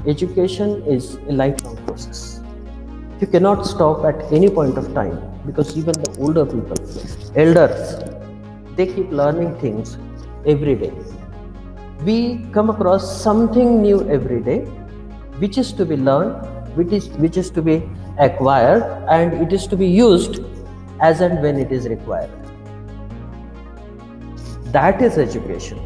Education is a lifelong process. You cannot stop at any point of time because even the older people, elders, they keep learning things every day. We come across something new every day, which is to be learned, which is to be acquired, and it is to be used as and when it is required. That is education.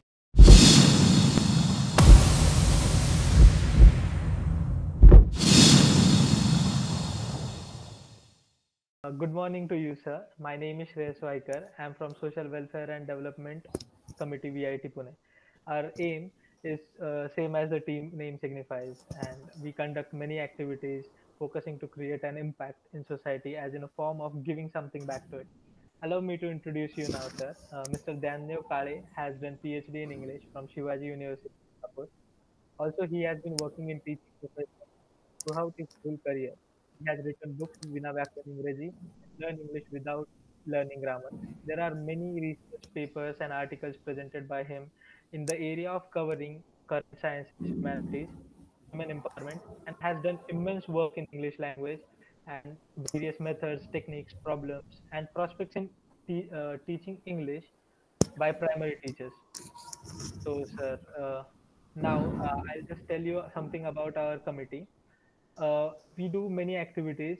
Good morning to you, sir. My name is Shreyas Vaikar. I am from Social Welfare and Development Committee, VIT Pune. Our aim is same as the team name signifies, and we conduct many activities focusing to create an impact in society as in a form of giving something back to it. Allow me to introduce you now, sir. Mr. Daniel Kale has done PhD in English from Shivaji University, Singapore. Also, he has been working in teaching profession throughout his whole career. He has written books Vina Vyakran Ingrezi, Learn English Without Learning Grammar. There are many research papers and articles presented by him in the area of covering current sciences, humanities, women empowerment, and has done immense work in English language and various methods, techniques, problems, and prospects in teaching English by primary teachers. So, sir, now I'll just tell you something about our committee. We do many activities.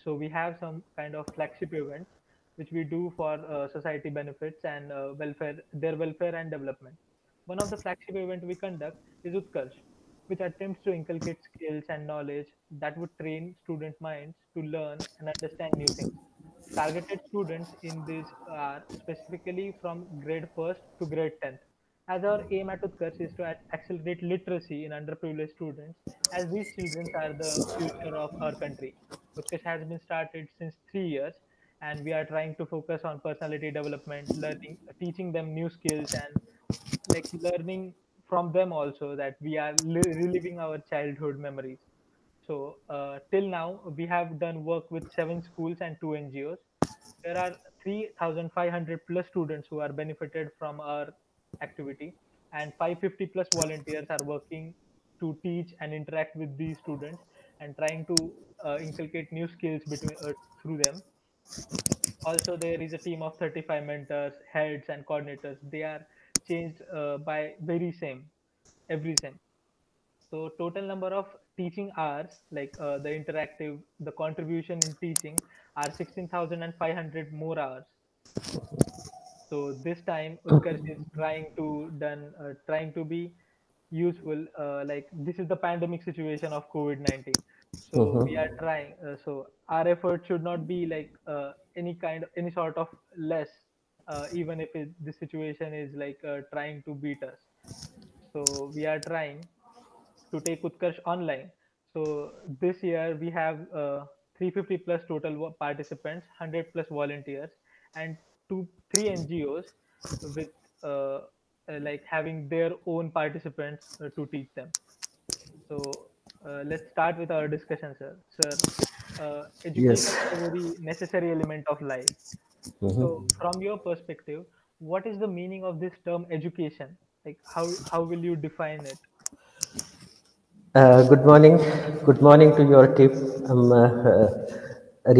So we have some kind of flagship events which we do for society benefits and their welfare and development. One of the flagship event we conduct is Utkarsh, which attempts to inculcate skills and knowledge that would train student minds to learn and understand new things. Targeted students in this are specifically from grade 1st to grade 10th. As our aim at Utkarsh is to accelerate literacy in underprivileged students, as these children are the future of our country. Utkarsh has been started since 3 years, and we are trying to focus on personality development, learning, teaching them new skills, and like learning from them also that we are reliving our childhood memories. So till now, we have done work with 7 schools and 2 NGOs. There are 3,500 plus students who are benefited from our activity, and 550 plus volunteers are working to teach and interact with these students and trying to inculcate new skills through them. Also, there is a team of 35 mentors, heads, and coordinators. They are changed by very same every sem. So total number of teaching hours, like the interactive, the contribution in teaching are 16,500 more hours. So this time Utkarsh is trying to be useful. Like this is the pandemic situation of COVID-19. So we are Mhm. trying. So our effort should not be like any sort of less, even if the situation is like trying to beat us. So we are trying to take Utkarsh online. So this year we have 350 plus total participants, 100 plus volunteers, and three NGOs with like having their own participants to teach them. So let's start with our discussion, sir. Sir, education Yes. is a very necessary element of life. So Mhm. from your perspective, what is the meaning of this term education? Like how will you define it? Good morning. Good morning to your team. I'm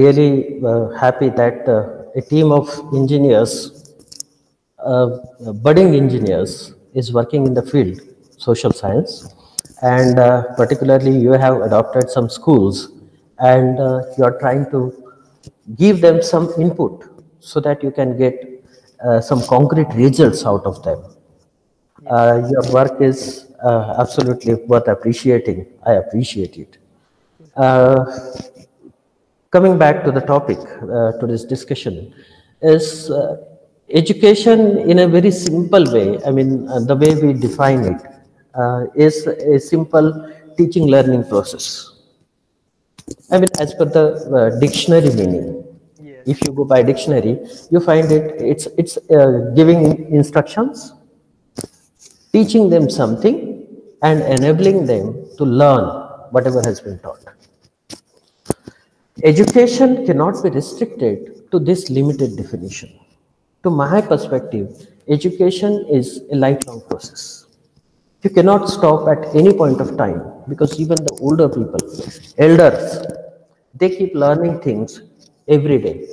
really happy that a team of engineers, budding engineers, is working in the field, social science, and particularly you have adopted some schools, and you are trying to give them some input so that you can get some concrete results out of them. Yes. Your work is absolutely worth appreciating. I appreciate it. Yes. Uh, Coming back to the topic, to this discussion, is education in a very simple way. I mean, the way we define it is a simple teaching learning process. I mean, as per the dictionary meaning, Yes. if you go by dictionary, you find it's giving instructions, teaching them something, and enabling them to learn whatever has been taught. Education cannot be restricted to this limited definition. To my perspective, education is a lifelong process. You cannot stop at any point of time because even the older people, elders, they keep learning things every day.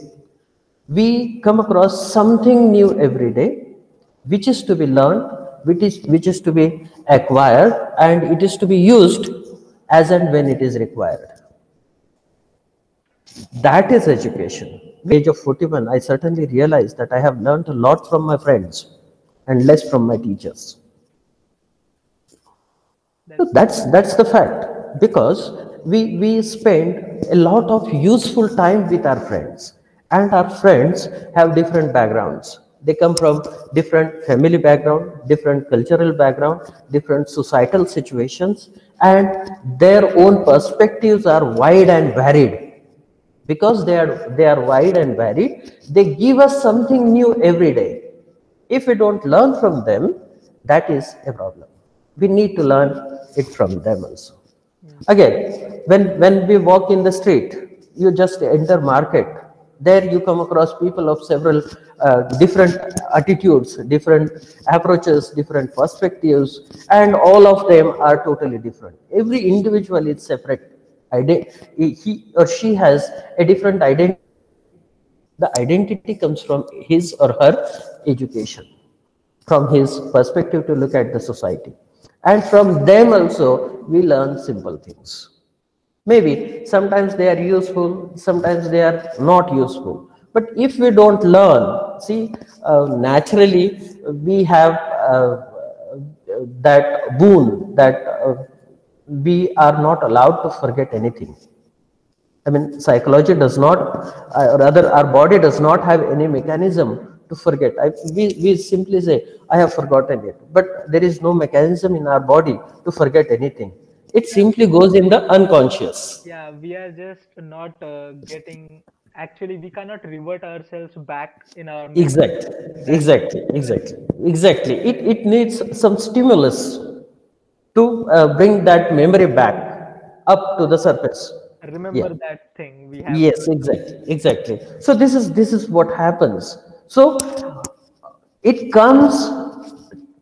We come across something new every day, which is to be learned, which is to be acquired, and it is to be used as and when it is required. That is education. At the age of 41, I certainly realized that I have learned a lot from my friends and less from my teachers. So That's that's the fact, because we spend a lot of useful time with our friends, and our friends have different backgrounds. They come from different family background, different cultural background, different societal situations, and their own perspectives are wide and varied. Because they are wide and varied, they give us something new every day. If we don't learn from them, that is a problem. We need to learn it from them also. Again, when we walk in the street, you just enter market, there you come across people of several different attitudes, different approaches, different perspectives, and all of them are totally different. Every individual is separate. He or she has a different identity. The identity comes from his or her education, from his perspective to look at the society, and from them also we learn simple things. Maybe sometimes they are useful, sometimes they are not useful, but if we don't learn, see, naturally we have that boon that we are not allowed to forget anything. I mean, psychology does not, rather, our body does not have any mechanism to forget. We simply say, I have forgotten it. But there is no mechanism in our body to forget anything. It simply goes in the unconscious. yeah, we are just not getting. Actually, we cannot revert ourselves back in our memory. Exactly, That's the exactly, exactly, exactly. It needs some stimulus to bring that memory back up to the surface. Yeah. remember that thing we have. Yes, exactly, exactly. So this is what happens. So it comes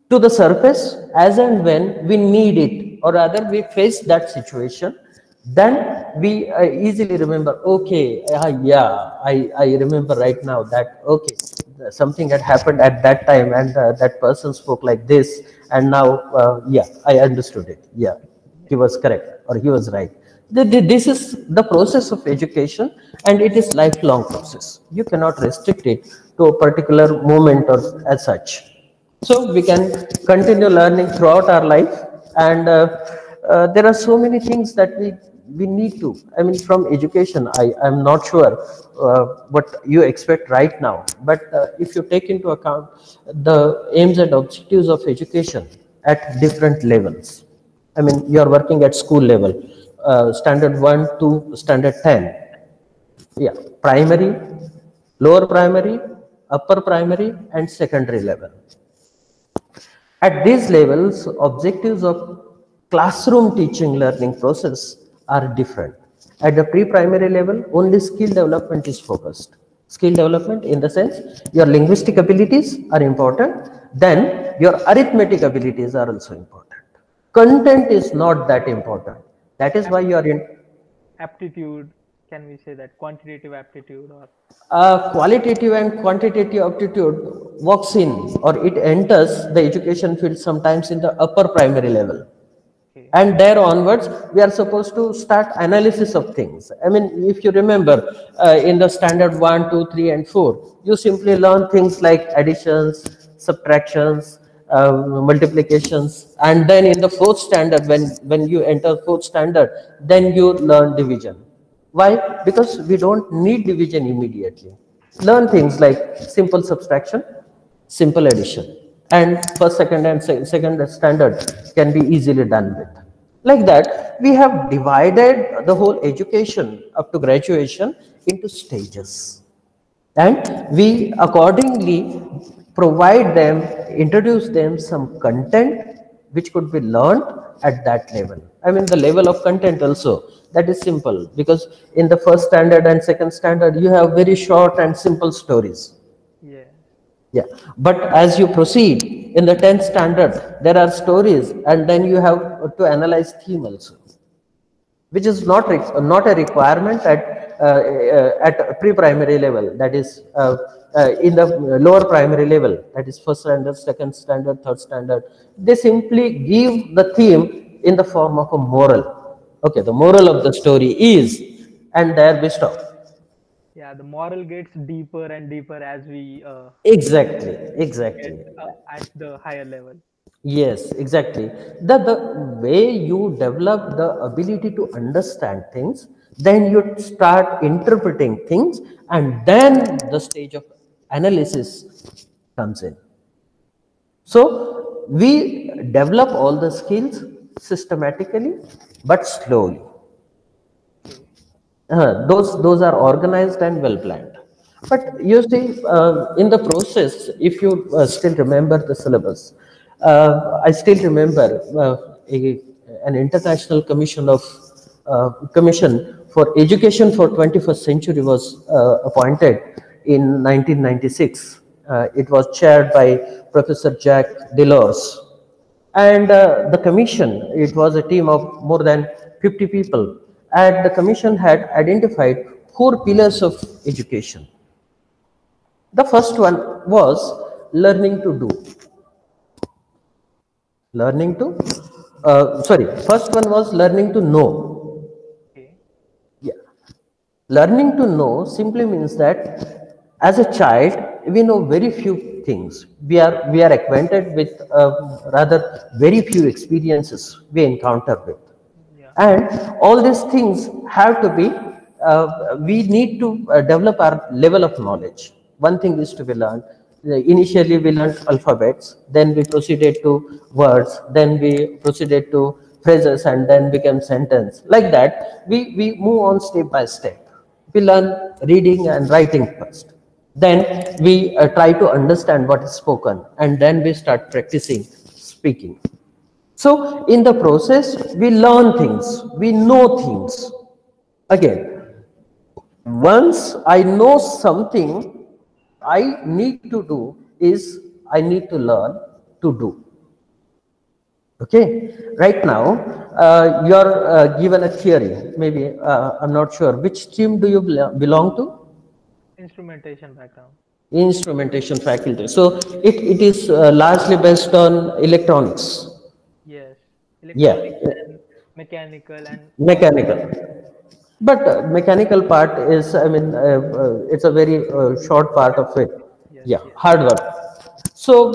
to the surface as and when we need it, or rather we face that situation, then we easily remember, okay, yeah, I remember right now that, okay, something had happened at that time, and that person spoke like this, and now, yeah, I understood it. Yeah, he was correct, or he was right. This is the process of education, and it is lifelong process. You cannot restrict it to a particular moment or as such. So we can continue learning throughout our life, and there are so many things that we need to. I mean, from education, I'm not sure what you expect right now, but if you take into account the aims and objectives of education at different levels. I mean, you are working at school level, standard 1 to standard 10. Yeah, primary, lower primary, upper primary, and secondary level. At these levels, objectives of classroom teaching learning process are different. At the pre-primary level, only skill development is focused. Skill development in the sense your linguistic abilities are important, then your arithmetic abilities are also important. Content is not that important. That is why you are in Aptitude, can we say that quantitative aptitude or qualitative and quantitative aptitude walks in, or it enters the education field sometimes in the upper primary level, okay, and there onwards we are supposed to start analysis of things. I mean, if you remember, in the standard 1, 2, 3, and 4, you simply learn things like additions, subtractions, multiplications, and then in the fourth standard, when you enter fourth standard, then you learn division. Why? Because we don't need division immediately. Learn things like simple subtraction, simple addition, and first, second, and second standard can be easily done with. Like that, we have divided the whole education up to graduation into stages, and we accordingly provide them, introduce them some content which could be learned at that level. I mean, the level of content also, that is simple, because in the first standard and second standard you have very short and simple stories. yeah, Yeah, but as you proceed in the 10th standard, there are stories, and then you have to analyze theme also. which is not a requirement at pre-primary level, that is in the lower primary level, that is first standard, second standard, third standard. They simply give the theme in the form of a moral. Okay, the moral of the story is, and there we stop. Yeah, the moral gets deeper and deeper as we Exactly, get exactly. at the higher level. Yes, exactly. The way you develop the ability to understand things, then you start interpreting things, and then the stage of analysis comes in. So we develop all the skills systematically but slowly. Okay. Those are organized and well planned. But you see, in the process, if you still remember the syllabus, I still remember an international commission for education for 21st century was appointed in 1996. It was chaired by Professor Jacques Delors, and the commission, it was a team of more than 50 people, and the commission had identified four pillars of education. The first one was learning to do. Learning to, sorry, first one was learning to know. Okay. Yeah. Learning to know simply means that as a child, we know very few things. We are acquainted with rather very few experiences we encounter with. Yeah. And all these things have to be, we need to develop our level of knowledge. One thing is to be learned. Initially, we learned alphabets, then we proceeded to words, then we proceeded to phrases, and then became sentence. Like that, we move on step by step. We learn reading and writing first. Then we try to understand what is spoken, and then we start practicing speaking. So, in the process, we learn things, we know things. Again, once I know something, I need to do is I need to learn to do. Okay, right now you're given a theory. Maybe I'm not sure which team do you belong to? Instrumentation background. Instrumentation faculty. So it is largely based on electronics. Yes. Yeah, Electronics and mechanical and all. mechanical. But mechanical part is, I mean, it's a very short part of it. Yes. Yeah, Yes. hard work. So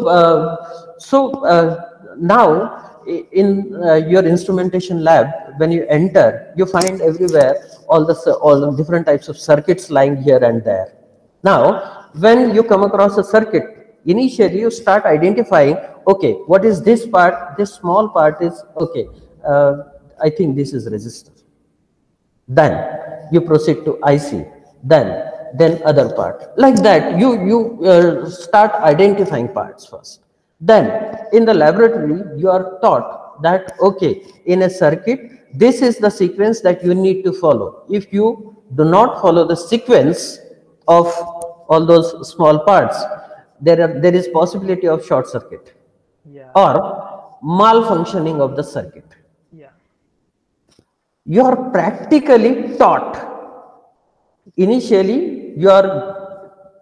now in your instrumentation lab, when you enter, you find everywhere all the different types of circuits lying here and there. Now, when you come across a circuit, initially you start identifying, okay, what is this part? This small part is okay. I think this is resistor. Then you proceed to IC, then other part. Like that, you start identifying parts first. Then in the laboratory, you are taught that okay, in a circuit, this is the sequence that you need to follow. If you do not follow the sequence of all those small parts, there is possibility of short circuit Yeah. or malfunctioning of the circuit. Yeah. You are practically taught. Initially, you are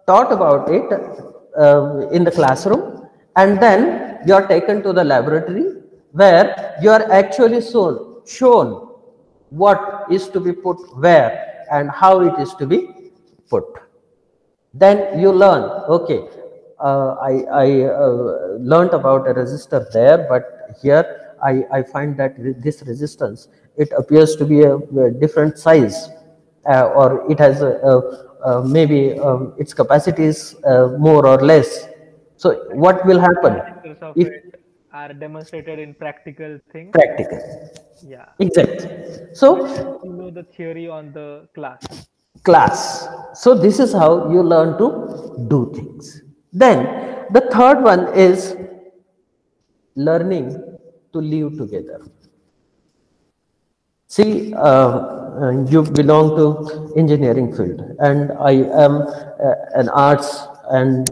taught about it in the classroom, and then you are taken to the laboratory where you are actually shown what is to be put where and how it is to be put. Then you learn, okay, I learned about a resistor there, but here I find that this resistance, it appears to be a different size, or it has maybe its capacity is more or less. So what will happen Factors of if it are demonstrated in practical things. practical? Yeah. Exactly. Not So just you know the theory on the class. class. So this is how you learn to do things. Then the third one is learning to live together. See, you belong to engineering field, and I am an arts and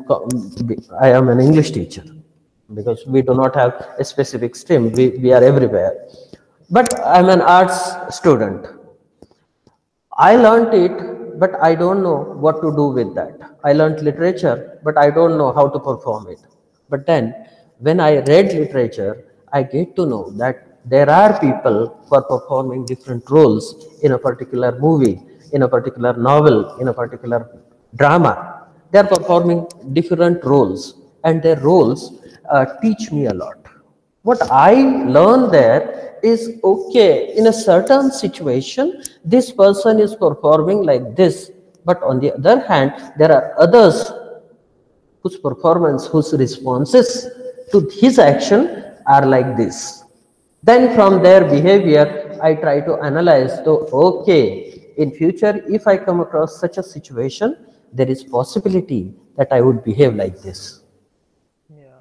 I am an English teacher because we do not have a specific stream. We are everywhere. But I'm an arts student. I learnt it, but I don't know what to do with that. I learnt literature, but I don't know how to perform it. But then, when I read literature, I get to know that there are people who are performing different roles in a particular movie, in a particular novel, in a particular drama. They are performing different roles, and their roles teach me a lot. What I learned there is, okay, in a certain situation this person is performing like this, but on the other hand there are others whose performance, whose responses to his action are like this. Then from their behavior, I try to analyze, so okay, in future if I come across such a situation, there is possibility that I would behave like this. Yeah.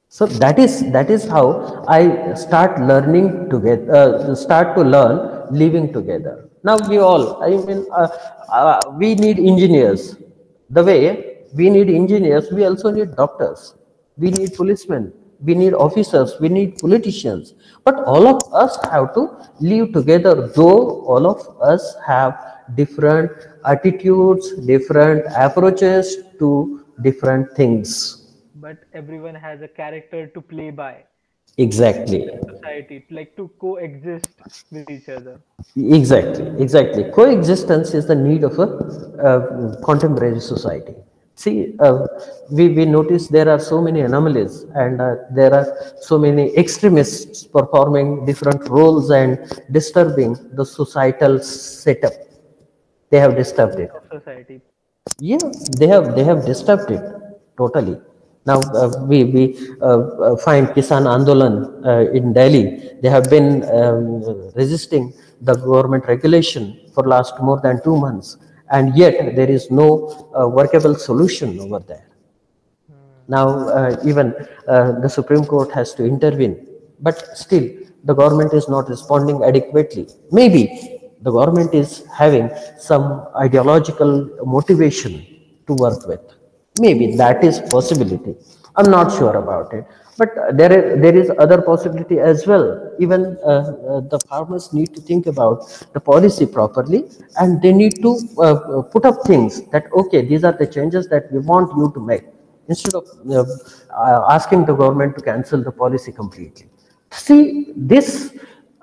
So that is how I start learning together, start to learn living together. Now we all, I mean, we need engineers. The way we need engineers, we also need doctors. We need policemen. We need officers. We need politicians. But all of us have to live together. Though all of us have different attitudes, different approaches to different things. But everyone has a character to play by Exactly, in society, like to coexist with each other. exactly. Coexistence is the need of a contemporary society. See, we notice there are so many anomalies, and there are so many extremists performing different roles and disturbing the societal setup. They have disturbed it. Of society. Yeah, they have disturbed it totally. Now find Kisan Andolan in Delhi. They have been resisting the government regulation for last more than 2 months, and yet there is no workable solution over there. Hmm. Now, even the Supreme Court has to intervene, but still the government is not responding adequately. Maybe the government is having some ideological motivation to work with. Maybe that is possibility. I'm not sure about it, but there is other possibility as well. Even the farmers need to think about the policy properly, and they need to put up things that, okay, these are the changes that we want you to make, instead of asking the government to cancel the policy completely. See, this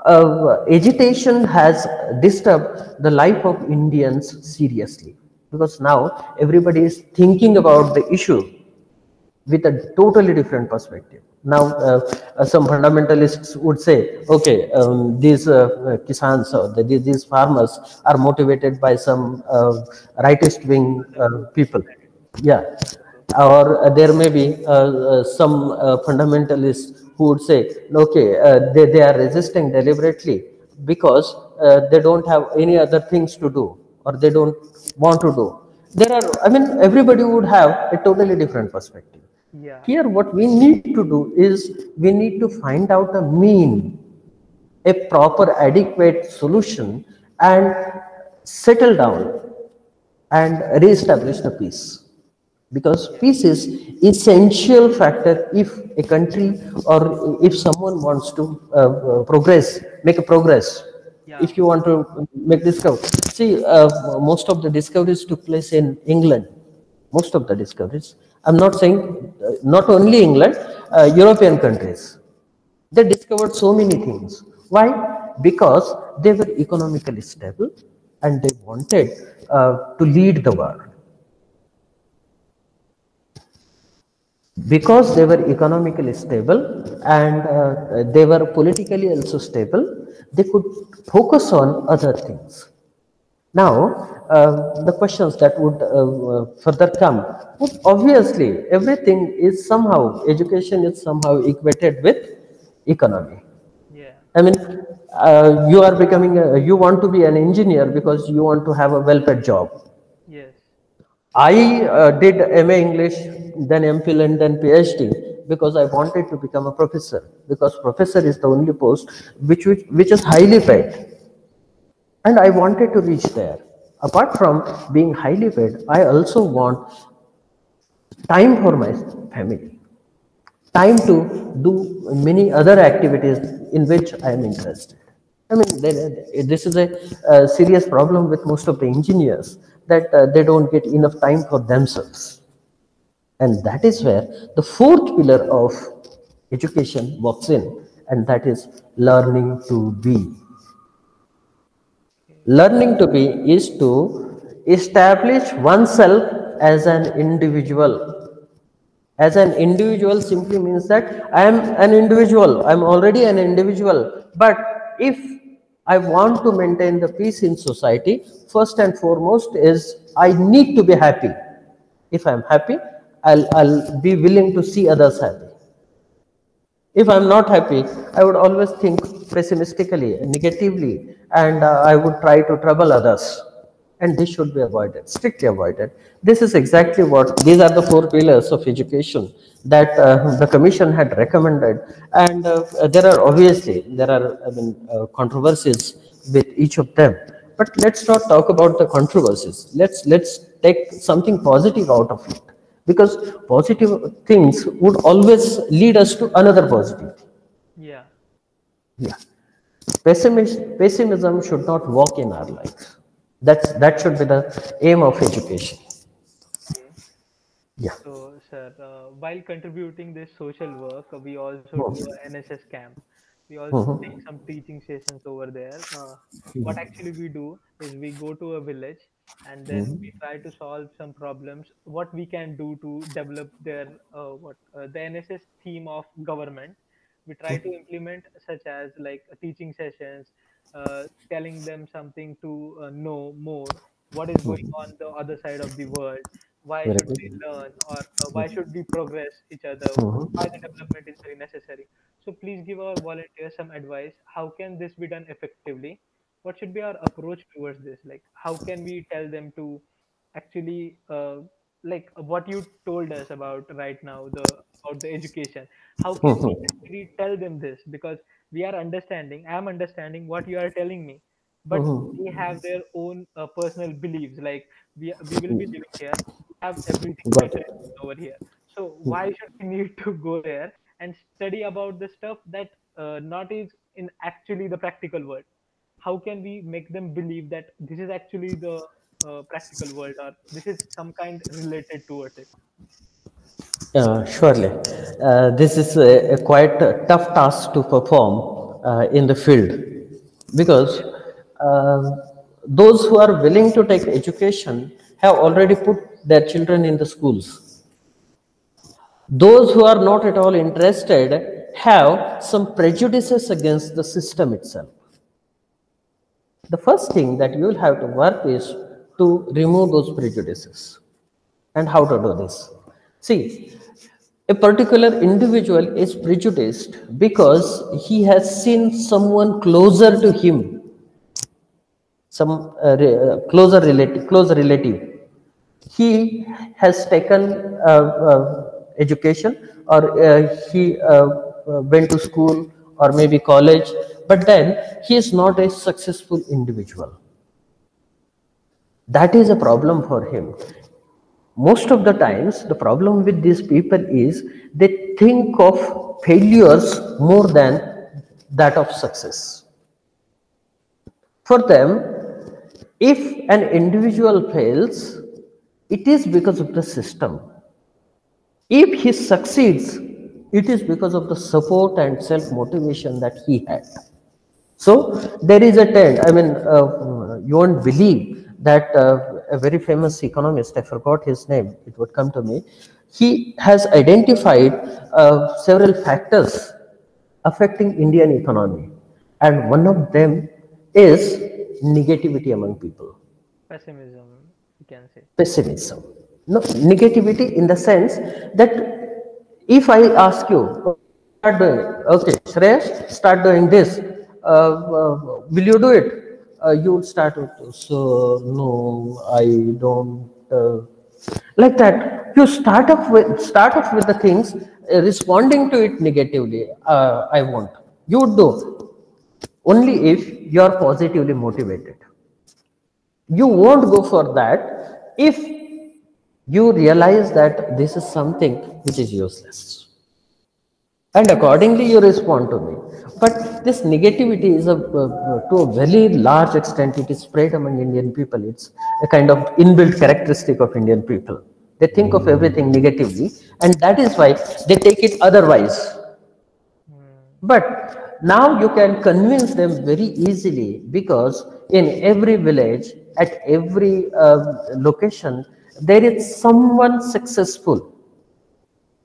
agitation has disturbed the life of Indians seriously, because now everybody is thinking about the issue with a totally different perspective. Now, some fundamentalists would say, okay, these kisans, or these farmers are motivated by some rightist wing people. Yeah. Or there may be some fundamentalists who would say, okay, they are resisting deliberately because they don't have any other things to do, or they don't want to do. There are, I mean, everybody would have a totally different perspective. Yeah. Here, what we need to do is we need to find out a mean, a proper, adequate solution, and settle down and re-establish the peace, because Yeah. peace is essential factor if a country or if someone wants to progress, make a progress. Yeah. If you want to make discovery, see, most of the discoveries took place in England. Most of the discoveries, I'm not saying not only England, European countries, they discovered so many things. Why? Because they were economically stable, and they wanted to lead the world. Because they were economically stable, and they were politically also stable, they could focus on other things. Now, the questions that would further come would, obviously, everything is somehow, education is somehow equated with economy. Yeah. I mean, you are becoming you want to be an engineer because you want to have a well-paid job. Yes. I did MA English, then MPhil, and then PhD because I wanted to become a professor, because professor is the only post which is highly paid, and I wanted to reach there. Apart from being highly paid, I also want time for my family, time to do many other activities in which I am interested. I mean, this is a serious problem with most of the engineers, that they don't get enough time for themselves. And that is where the fourth pillar of education walks in, and that is learning to be. Okay. Learning to be is to establish oneself as an individual. As an individual simply means that I am an individual, I am already an individual. But if I want to maintain the peace in society, first and foremost is I need to be happy. If I am happy, I'll be willing to see others happy. If I'm not happy, I would always think pessimistically, negatively, and I would try to trouble others. And this should be avoided, strictly avoided. This is exactly what, these are the four pillars of education that the Commission had recommended. And there are obviously, there are controversies with each of them. But let's not talk about the controversies. Let's take something positive out of it, because positive things would always lead us to another positive. Yeah. Yeah, pessimism should not walk in our lives. That should be the aim of education. Okay. Yeah. So, sir, while contributing this social work, we also do Mhm. a NSS camp. We also take Mhm. some teaching sessions over there. What actually we do is we go to a village and then we try to solve some problems. What we can do to develop their what the NSS theme of government. We try to implement such as like teaching sessions, telling them something to know more what is going on the other side of the world, why Very should good. we learn, or why should we progress each other, why the Mhm. development is very necessary. So please give our volunteers some advice, how can this be done effectively, what should be our approach towards this, like how can we tell them to actually like what you told us about right now, the about the education, how can we actually tell them this, because we are understanding, I am understanding what you are telling me, but they Mhm. have their own personal beliefs, like we will be living here, we have everything Got better it. over here, so why should we need to go there and study about the stuff that not is in actually the practical world. How can we make them believe that this is actually the practical world, or this is some kind related towards it? Surely. This is a quite tough task to perform in the field, because those who are willing to take education have already put their children in the schools. Those who are not at all interested have some prejudices against the system itself. The first thing that you will have to work is to remove those prejudices. And how to do this? See, a particular individual is prejudiced because he has seen someone closer to him, some closer relative. He has taken education, or he went to school or maybe college, but then he is not a successful individual. That is a problem for him. Most of the times, the problem with these people is they think of failures more than that of success. For them, if an individual fails, it is because of the system. If he succeeds, it is because of the support and self motivation that he had. So there is a trend. I mean, you won't believe that a very famous economist, I forgot his name, it would come to me, he has identified several factors affecting Indian economy. And one of them is negativity among people, Pessimism, you can say. pessimism. No, negativity in the sense that if I ask you, start doing it. Okay, Shreyash, start doing this. Will you do it? You would start with, so no, I don't. Like that, you start off with the things, responding to it negatively. I won't. You would do only if you are positively motivated. You won't go for that if you realize that this is something which is useless, and accordingly you respond to me. But this negativity is to a very large extent, it is spread among Indian people. It's a kind of inbuilt characteristic of Indian people. They think of everything negatively, and that is why they take it otherwise. But now you can convince them very easily, because in every village, at every location, there is someone successful.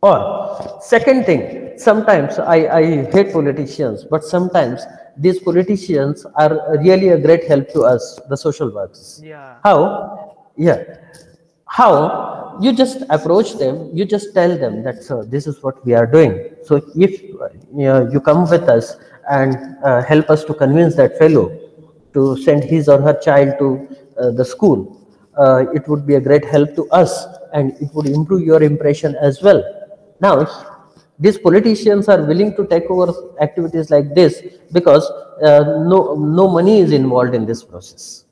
Or second thing, sometimes I hate politicians, but sometimes these politicians are really a great help to us, the social workers. Yeah. How? Yeah. How? You just approach them, you just tell them that, sir, this is what we are doing. So if you come with us and help us to convince that fellow to send his or her child to the school, it would be a great help to us, and it would improve your impression as well. Now, these politicians are willing to take over activities like this because no money is involved in this process,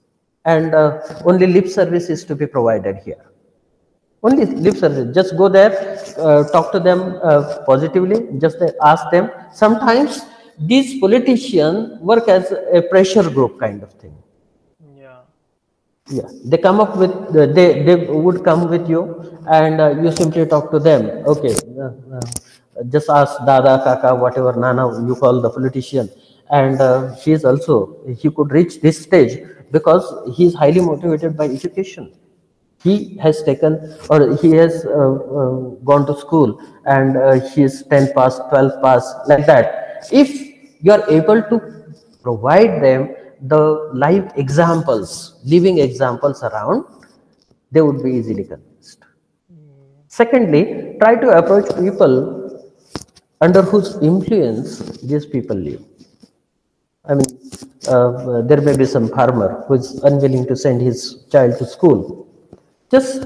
and only lip service is to be provided here. Only lip service. Just go there, talk to them positively, just ask them. Sometimes these politicians work as a pressure group kind of thing. Yeah. Yeah, they come up with, they would come with you, and you simply talk to them. Okay, just ask Dada, Kaka, whatever Nana you call the politician, and he is also, he could reach this stage because he is highly motivated by education. He has taken, or he has gone to school, and he is 10 pass, 12 pass, like that. If you are able to provide them the live examples, living examples around, they would be easily convinced. Secondly, try to approach people under whose influence these people live. I mean, there may be some farmer who is unwilling to send his child to school. Just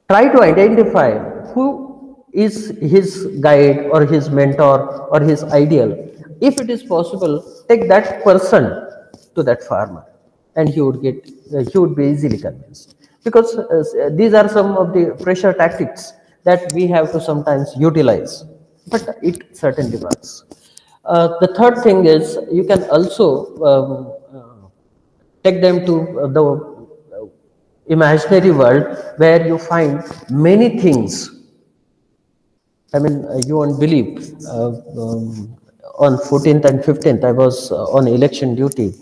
try to identify who is his guide or his mentor or his ideal. If it is possible, take that person to that farmer, and he would be easily convinced, because these are some of the pressure tactics that we have to sometimes utilize, but it certainly works. The third thing is, you can also take them to the imaginary world where you find many things. I mean, you won't believe. On 14th and 15th, I was on election duty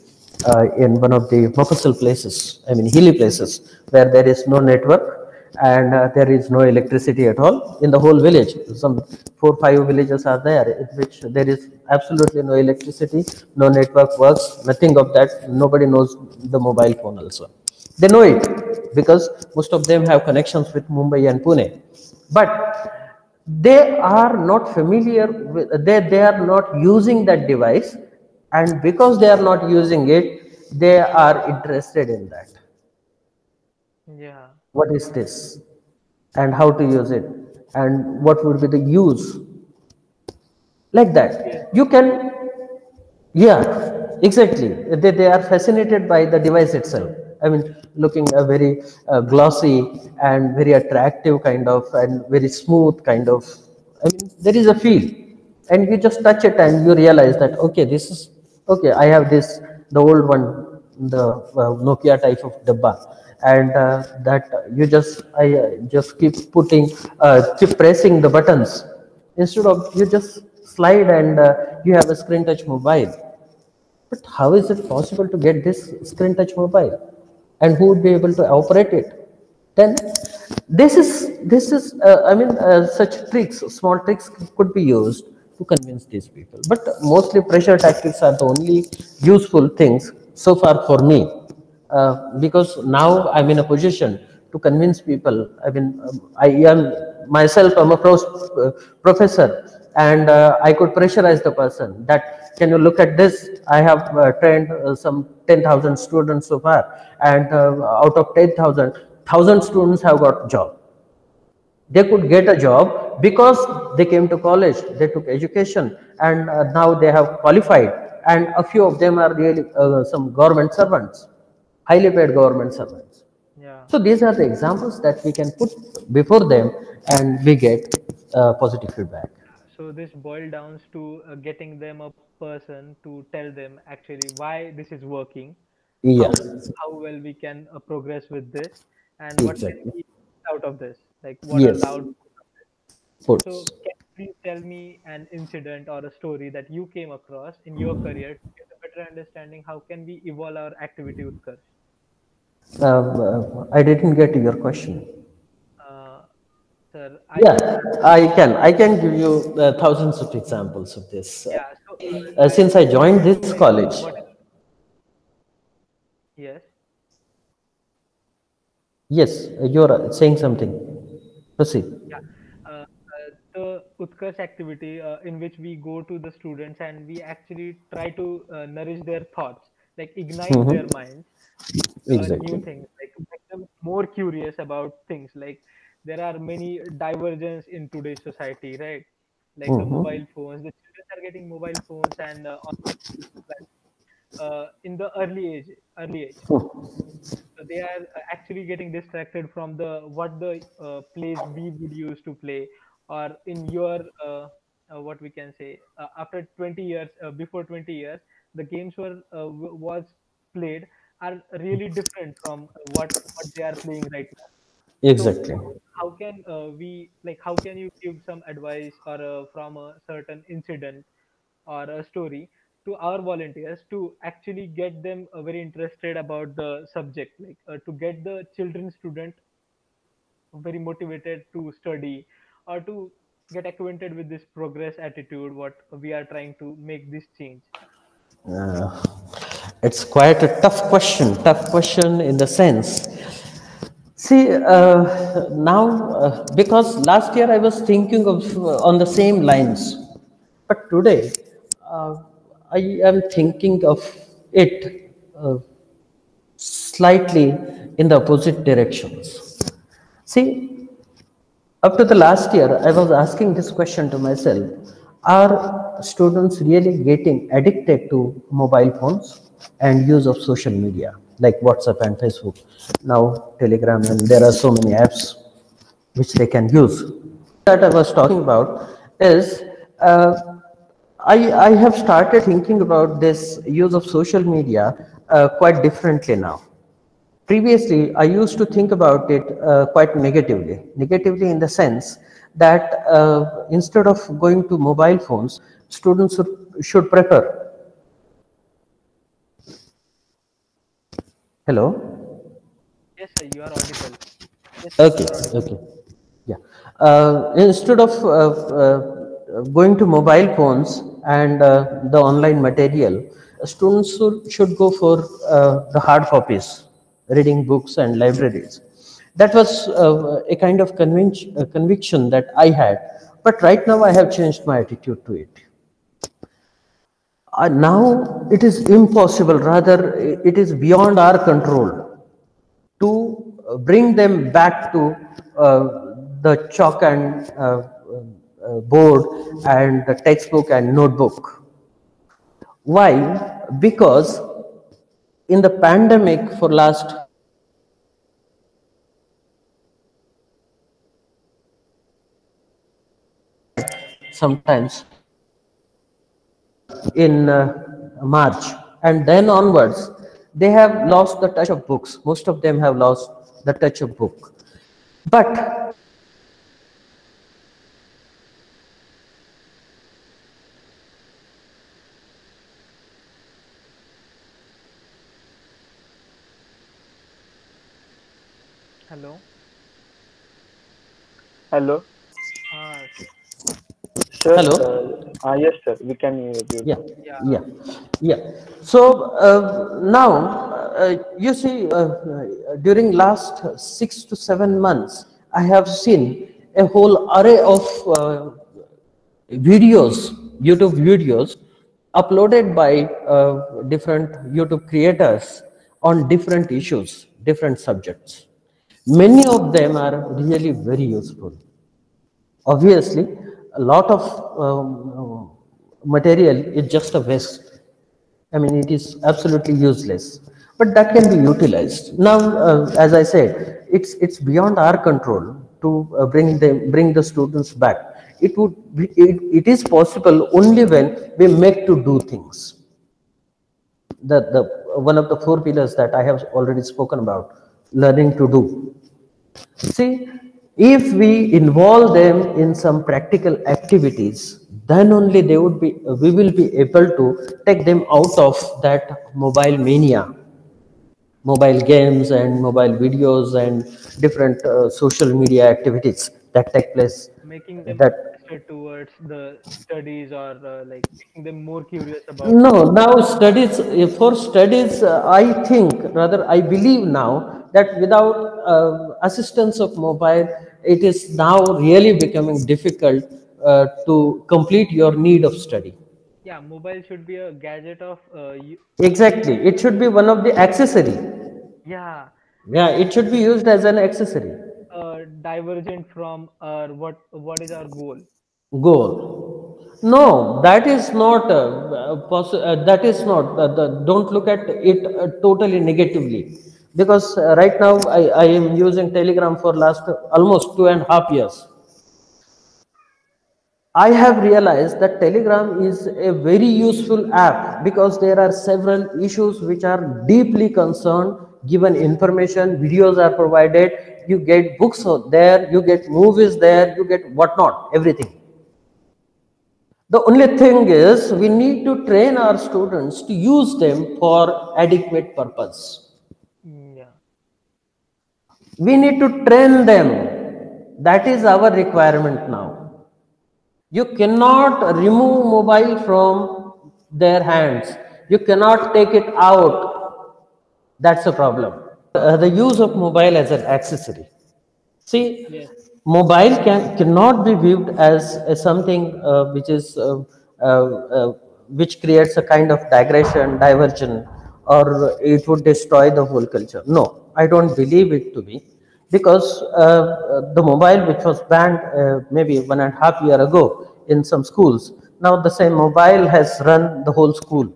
in one of the Mofussil places, I mean, hilly places, where there is no network, and there is no electricity at all in the whole village. Some 4 or 5 villages are there in which there is absolutely no electricity, no network works, nothing of that. Nobody knows the mobile phone also. They know it because most of them have connections with Mumbai and Pune. But they are not familiar with, they are not using that device, and because they are not using it, they are interested in that. Yeah. What is this? And how to use it? And what would be the use? Like that. You can, yeah, exactly. They are fascinated by the device itself. I mean, looking a very glossy and very attractive kind of, and very smooth kind of. I mean, there is a feel, and you just touch it and you realize that, okay, this is okay. I have this, the old one, the Nokia type of dabba, and that you just, I just keep putting, keep pressing the buttons instead of you just slide, and you have a screen touch mobile. But how is it possible to get this screen touch mobile, and who would be able to operate it? Then this is I mean, such tricks, small tricks could be used to convince these people. But mostly pressure tactics are the only useful things so far for me, because now I'm in a position to convince people. I mean, I am myself, I'm a professor, and I could pressurize the person that, can you look at this? I have trained some 10,000 students so far, and out of 10,000, 1,000 students have got job. They could get a job because they came to college, they took education, and now they have qualified, and a few of them are really some government servants, highly paid government servants. Yeah. So these are the examples that we can put before them, and we get positive feedback. So this boiled down to getting them a person to tell them actually why this is working, Yeah, how well we can progress with this, and what can exactly. we get out of this, like what are the Yes, outputs of this. So puts. can you please tell me an incident or a story that you came across in your career to get a better understanding how can we evolve our activity Utkarsh? I didn't get your question. Uh, Sir, I Yeah, just I can give you thousands of examples of this. yeah. So Since I I joined want to this know college, what is yes. yes, you're saying something. Proceed. Yeah. The Utkarsh activity in which we go to the students and we actually try to nourish their thoughts, like ignite their Hmm. minds, new Exactly. things, like make them more curious about things. Like there are many divergence in today's society, right? Like the Hmm. mobile phones, the children are getting mobile phones and in the early age. So they are actually getting distracted from the what the plays we would use to play, or in your what we can say after 20 years, before 20 years, the games was played are really different from what they are playing right now. So Exactly. how can we like how can you give some advice or from a certain incident or a story to our volunteers to actually get them very interested about the subject, like to get the children student very motivated to study or to get acquainted with this progress attitude what we are trying to make this change. Uh, it's quite a tough question in the sense. See, now, because last year I was thinking of on the same lines, but today uh, I am thinking of it slightly in the opposite directions. See, up to the last year, I was asking this question to myself: are students really getting addicted to mobile phones and use of social media like WhatsApp and Facebook, now Telegram, and there are so many apps which they can use? That I was talking about is uh, I have started thinking about this use of social media quite differently now. Previously, I used to think about it quite negatively. Negatively in the sense that instead of going to mobile phones, students should prefer. Hello? Yes, sir, you are audible. Yes, sir, you Okay, are audible. okay. Yeah. Instead of going to mobile phones and the online material, students should go for the hard copies, reading books and libraries. That was a kind of conviction that I had. But right now I have changed my attitude to it. Now it is impossible, rather, it is beyond our control to bring them back to the chalk and board and the textbook and notebook. Why? Because in the pandemic for last sometimes in March and then onwards, they have lost the touch of books. Most of them have lost the touch of book. But Hello. Hello. Sir, hello. yes, sir. We can hear you Yeah, now. Yeah. yeah, yeah. So now you see, during last 6 to 7 months, I have seen a whole array of videos, YouTube videos, uploaded by different YouTube creators on different issues, different subjects. Many of them are really very useful. Obviously, a lot of material is just a waste. I mean, it is absolutely useless, but that can be utilized. Now, as I said, it's beyond our control to bring the students back. it is possible only when we make to do things. The one of the four pillars that I have already spoken about, learning to do. See, if we involve them in some practical activities, then only we will be able to take them out of that mobile mania, mobile games and mobile videos and different social media activities that take place. Making them That interested towards the studies, or like making them more curious about no, now studies, for studies, I think, rather, I believe now that without assistance of mobile, it is now really becoming difficult to complete your need of study. yeah, mobile should be a gadget of Exactly. It should be one of the accessory. yeah, Yeah, it should be used as an accessory. divergent from our what is our goal. Goal. No, that is not that is not don't look at it totally negatively, because right now I am using Telegram for last almost 2.5 years. I have realized that Telegram is a very useful app because there are several issues which are deeply concerned. Given information, videos are provided, you get books there, you get movies there, you get whatnot, everything. The only thing is we need to train our students to use them for adequate purpose. Yeah, We need to train them. That is our requirement now. You cannot remove mobile from their hands. You cannot take it out. That's a problem. The use of mobile as an accessory. See, yes, mobile cannot be viewed as something which creates a kind of digression, diversion, or it would destroy the whole culture. No, I don't believe it to be, because the mobile which was banned maybe 1.5 years ago in some schools, now the same mobile has run the whole school.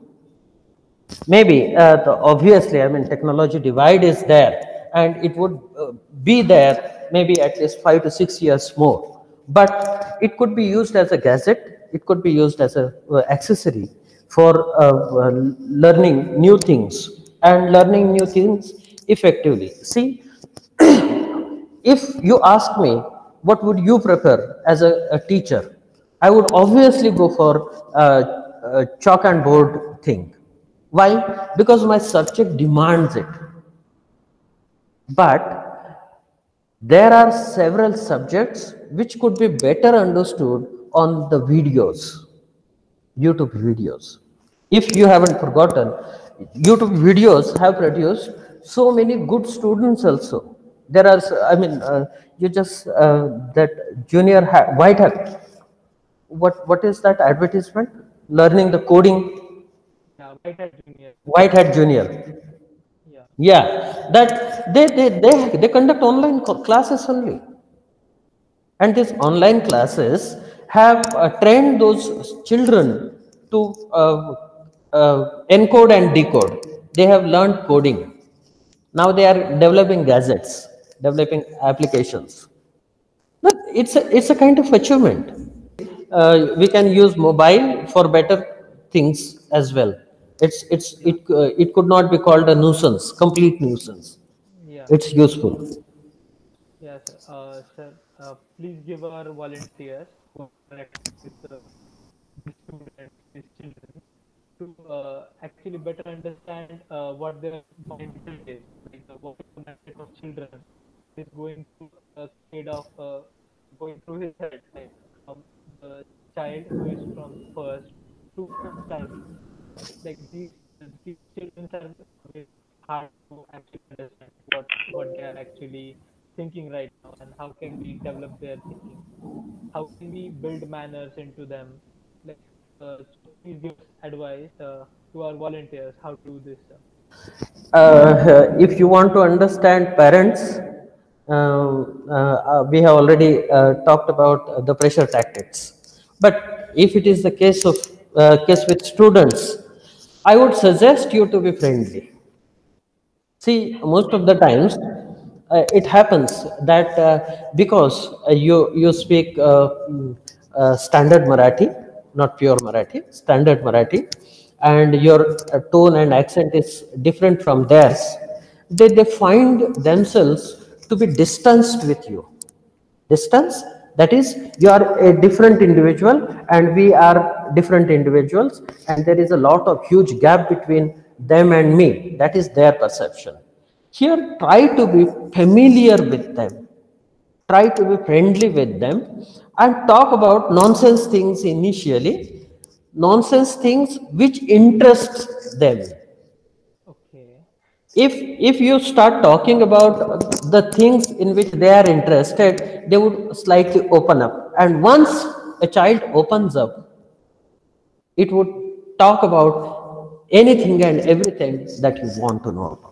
Maybe obviously, I mean, technology divide is there, and it would be there maybe at least 5 to 6 years more. But it could be used as a gadget. It could be used as a accessory for learning new things and learning new things effectively. See, if you ask me, what would you prefer as a teacher? I would obviously go for chalk and board thing. Why? Because my subject demands it. But there are several subjects which could be better understood on the videos, YouTube videos. If you haven't forgotten, YouTube videos have produced so many good students also. There are, I mean, you just, that white hat, what is that advertisement? Learning the coding, yeah, Whitehead Junior. White Hat Junior. Yeah, Yeah, that they conduct online classes only, and these online classes have trained those children to encode and decode. They have learned coding. Now they are developing gadgets, developing applications. But it's a kind of achievement. We can use mobile for better things as well. It could not be called a nuisance, complete nuisance. yeah, It's useful. yeah, sir. Sir, please give our volunteers who are active with the students, these children, to actually better understand what their mindset is, like what is the mindset of children is going through a kid of going through his head, like from the child who is from first to fifth standard. Like these children are very hard to actually understand what they are actually thinking right now, and how can we develop their thinking, how can we build manners into them, like so please give us advice to our volunteers how to do this, sir. If you want to understand parents, we have already talked about the pressure tactics. But if it is the case with students, I would suggest you to be friendly. See, most of the times it happens that because you speak standard Marathi, not pure Marathi, standard Marathi, and your tone and accent is different from theirs, they find themselves to be distanced with you. Distance, that is, you are a different individual and we are different individuals, and there is a lot of huge gap between them and me. That is their perception. Here, try to be familiar with them, try to be friendly with them, and talk about nonsense things initially, nonsense things which interests them. Okay. If you start talking about the things in which they are interested, they would slightly open up, and once a child opens up, it would talk about anything and everything that you want to know about.